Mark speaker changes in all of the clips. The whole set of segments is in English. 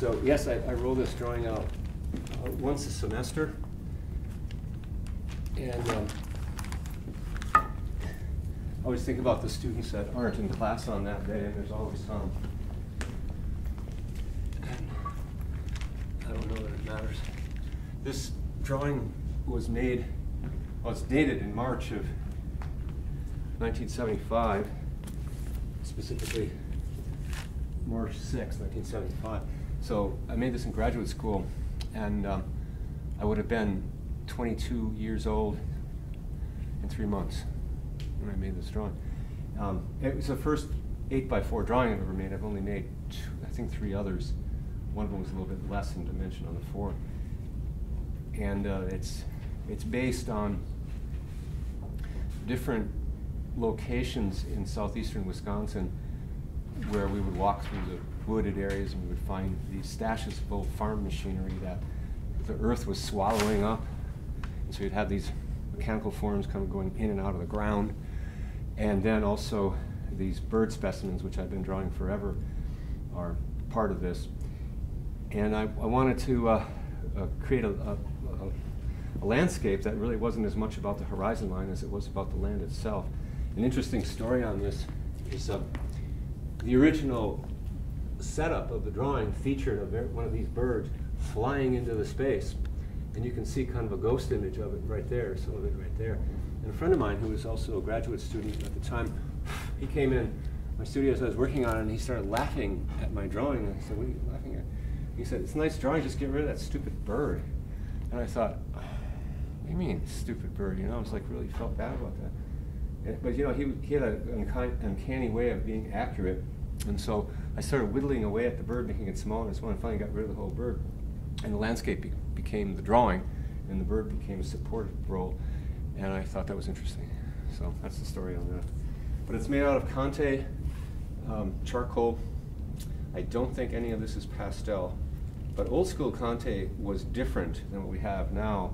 Speaker 1: So yes, I roll this drawing out once a semester, and I always think about the students that aren't in class on that day, and there's always some. And I don't know that it matters. This drawing was made, well, it's dated in March of 1975, specifically March 6, 1975. So I made this in graduate school, and I would have been 22 years old in 3 months when I made this drawing. It was the first 8x4 drawing I've ever made. I've only made I think 3 others. One of them was a little bit less in dimension on the 4. And it's based on different locations in southeastern Wisconsin where we would walk through the wooded areas and we would find these stashes of old farm machinery that the earth was swallowing up. And so you'd have these mechanical forms kind of going in and out of the ground. And then also these bird specimens, which I've been drawing forever, are part of this. And I wanted to create a landscape that really wasn't as much about the horizon line as it was about the land itself. An interesting story on this is the original setup of the drawing featured one of these birds flying into the space. And you can see kind of a ghost image of it right there, some of it right there. And a friend of mine who was also a graduate student at the time, he came in my studio as I was working on it, and he started laughing at my drawing. And I said, "What are you laughing at?" He said, "It's a nice drawing, just get rid of that stupid bird." And I thought, "What do you mean, stupid bird?" You know, I was like, really felt bad about that. But you know, he had an uncanny way of being accurate. And so I started whittling away at the bird, making it smaller and smaller, and finally got rid of the whole bird. And the landscape became the drawing, and the bird became a supportive role. And I thought that was interesting. So that's the story on that. But it's made out of Conte charcoal. I don't think any of this is pastel. But old school Conte was different than what we have now.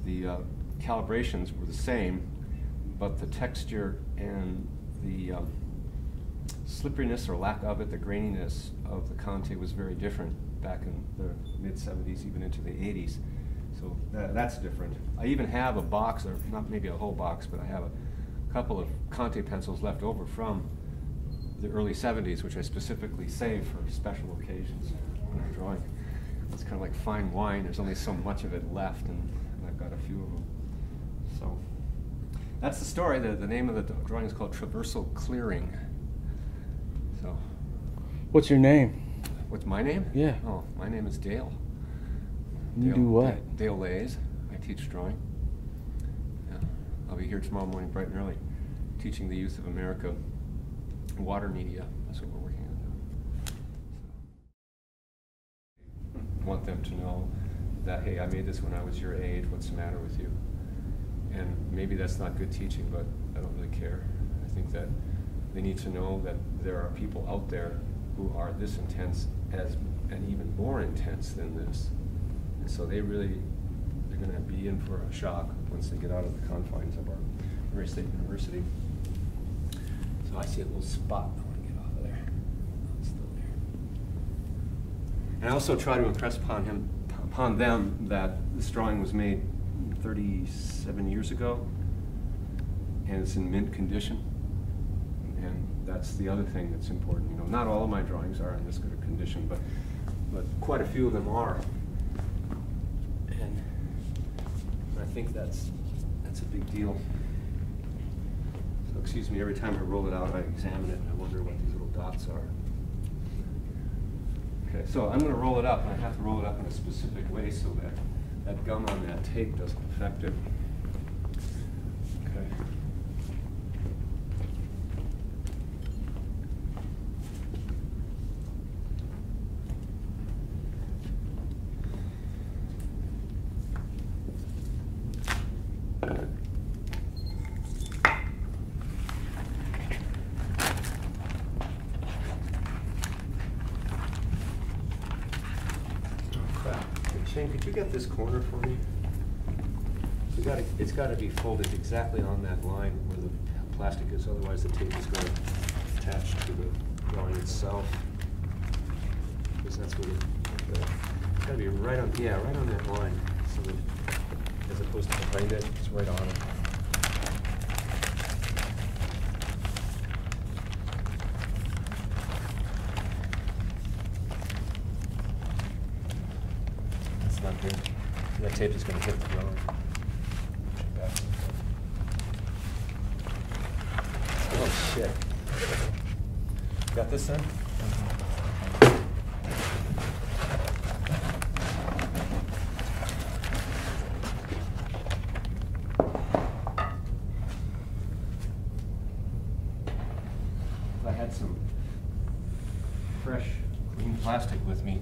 Speaker 1: The calibrations were the same, but the texture and the slipperiness or lack of it, the graininess of the Conte was very different back in the mid-70s, even into the 80s. So that's different. I even have a box, or not maybe a whole box, but I have a couple of Conte pencils left over from the early 70s, which I specifically saved for special occasions when I'm drawing. It's kind of like fine wine. There's only so much of it left, and I've got a few of them. So that's the story. The name of the drawing is called Traversal Clearing. So,
Speaker 2: what's your name?
Speaker 1: What's my name?
Speaker 2: Yeah.
Speaker 1: Oh, my name is Dale.
Speaker 2: You do what?
Speaker 1: Dale Leys. I teach drawing. Yeah. I'll be here tomorrow morning bright and early, teaching the youth of America water media. That's what we're working on now. I want them to know that, hey, I made this when I was your age. What's the matter with you? And maybe that's not good teaching, but I don't really care. I think that they need to know that there are people out there who are this intense and even more intense than this. And so they're going to be in for a shock once they get out of the confines of our Murray State University. So I see a little spot. I want to get off of there. Oh, it's still there. And I also try to impress upon them that this drawing was made 37 years ago, and it's in mint condition. And that's the other thing that's important. You know, not all of my drawings are in this good a condition, but quite a few of them are. And I think that's a big deal. So excuse me, every time I roll it out, I examine it and I wonder what these little dots are. Okay, so I'm going to roll it up, and I have to roll it up in a specific way so that that gum on that tape doesn't affect it. Okay. Shane, could you get this corner for me? It's got to be folded exactly on that line where the plastic is, otherwise the tape is going to attach to the drawing itself. Because that's what it It's gotta be right on, yeah, right on that line. So that, as opposed to behind it, it's right on it. That's not good. That tape is gonna hit the drawing. Oh shit. Got this then? If I had some fresh, clean plastic with me,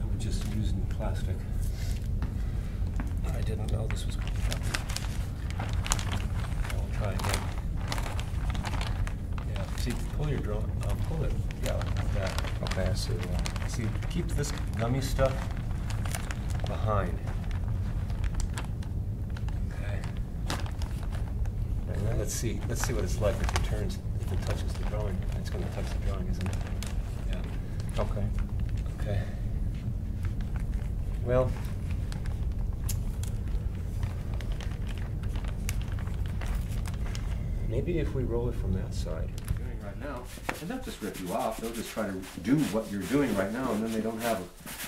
Speaker 1: I would just use new plastic. I didn't know this was going to happen. I'll try again. Yeah, see, pull your drone, pull it, yeah, like that. Okay, I see. See, keep this gummy stuff behind. Okay. And then let's see what it's like if it turns, if it touches the drawing. It's going to touch the drawing, isn't it? Yeah. Okay. Okay. Well. Maybe if we roll it from that side. Doing right now, and they'll just rip you off. They'll just try to do what you're doing right now, and then they don't have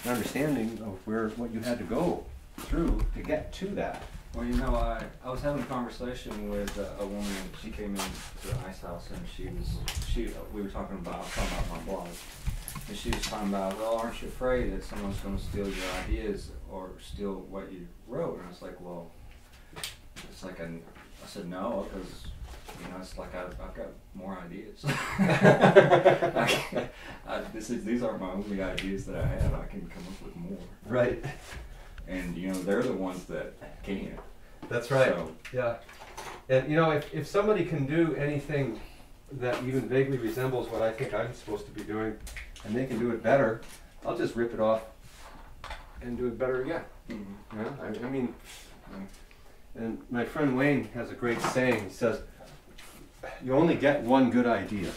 Speaker 1: an understanding of what you had to go through to get to that.
Speaker 3: Well, you know, I was having a conversation with a woman. She came in to the ice house, and we were talking about my blog, and she was talking about, well, aren't you afraid that someone's going to steal your ideas or steal what you wrote? And I was like, well, it's like I said no, because you know, it's like I've got more ideas. These aren't my only ideas that I have. I can come up with more.
Speaker 1: Right.
Speaker 3: And you know, they're the ones that can't.
Speaker 1: That's right.
Speaker 3: So,
Speaker 1: yeah. And you know, if somebody can do anything that even vaguely resembles what I think I'm supposed to be doing, and they can do it better, I'll just rip it off and do it better again.
Speaker 3: mm-hmm.
Speaker 1: Yeah? I mean, and my friend Wayne has a great saying. He says, you only get one good idea.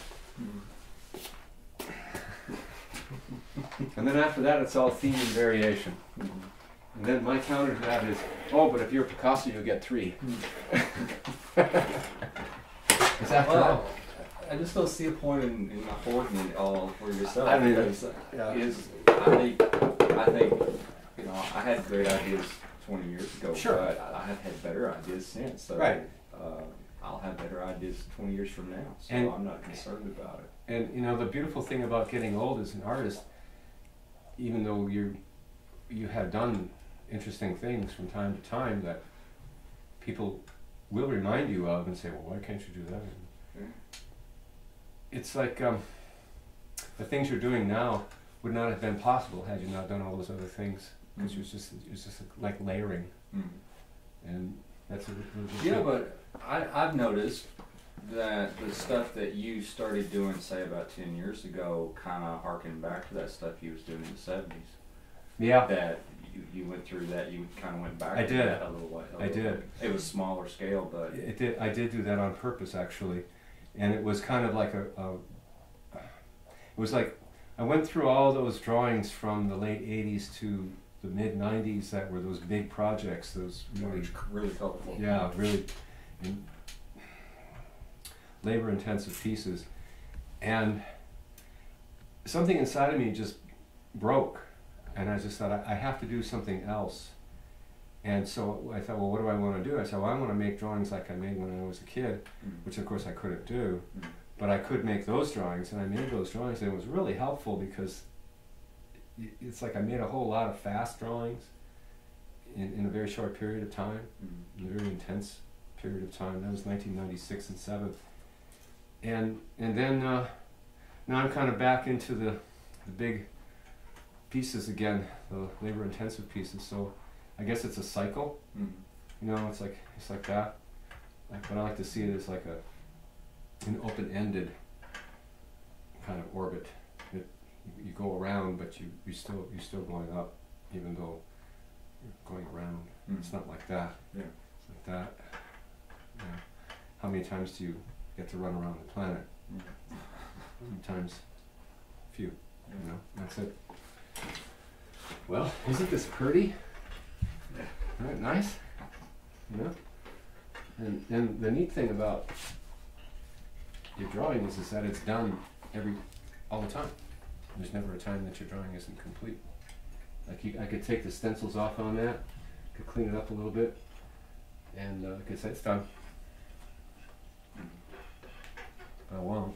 Speaker 1: And then after that, it's all theme and variation. And then my counter to that is, oh, but if you're Picasso, you'll get 3. Is that
Speaker 3: well,
Speaker 1: correct?
Speaker 3: I just don't see a point in hoarding it all for yourself.
Speaker 1: I mean,
Speaker 3: because
Speaker 1: yeah.
Speaker 3: I think, you know, I had great ideas 20 years ago,
Speaker 1: Sure.
Speaker 3: but I have had better ideas since. So,
Speaker 1: Right.
Speaker 3: I'll have better ideas 20 years from now, so
Speaker 1: And-
Speaker 3: I'm not concerned about it.
Speaker 1: And you know, the beautiful thing about getting old as an artist, even though you have done interesting things from time to time that people will remind you of and say, well, why can't you do that?
Speaker 3: Yeah.
Speaker 1: It's like the things you're doing now would not have been possible had you not done all those other things, because
Speaker 3: Mm-hmm.
Speaker 1: it's just like layering, and that's a really good
Speaker 3: Yeah,
Speaker 1: thing.
Speaker 3: but I've noticed that the stuff that you started doing, say, about 10 years ago, kind of harkened back to that stuff you was doing in the 70s.
Speaker 1: Yeah.
Speaker 3: That you went through that, you kind of went back
Speaker 1: I
Speaker 3: to
Speaker 1: did.
Speaker 3: that a little while.
Speaker 1: I did.
Speaker 3: It was smaller scale, but...
Speaker 1: I did do that on purpose, actually, and it was kind of like it was like I went through all those drawings from the late 80s to the mid 90s that were those big projects, those
Speaker 3: really colorful.
Speaker 1: yeah, really labor-intensive pieces, and something inside of me just broke, and I just thought I have to do something else. And so I thought, well, what do I want to do? I said, well, I want to make drawings like I made when I was a kid, which of course I couldn't do, but I could make those drawings, and I made those drawings, and it was really helpful because it's like I made a whole lot of fast drawings in a very short period of time, in a very intense period of time. That was 1996 and 7. And then now I'm kind of back into the big pieces again, the labor-intensive pieces. So I guess it's a cycle. You know, it's like that. But I like to see it as like an open-ended kind of orbit. You go around, but you're still going up, even though you're going around. It's not like that.
Speaker 3: Yeah.
Speaker 1: It's like that. Yeah. How many times do you get to run around the planet? Sometimes few. You know, that's it. Well, isn't this pretty? Isn't it nice? You know? And the neat thing about your drawing is that it's done all the time. There's never a time that your drawing isn't complete. Like I could take the stencils off on that, could clean it up a little bit, and I could say it's done. But I won't.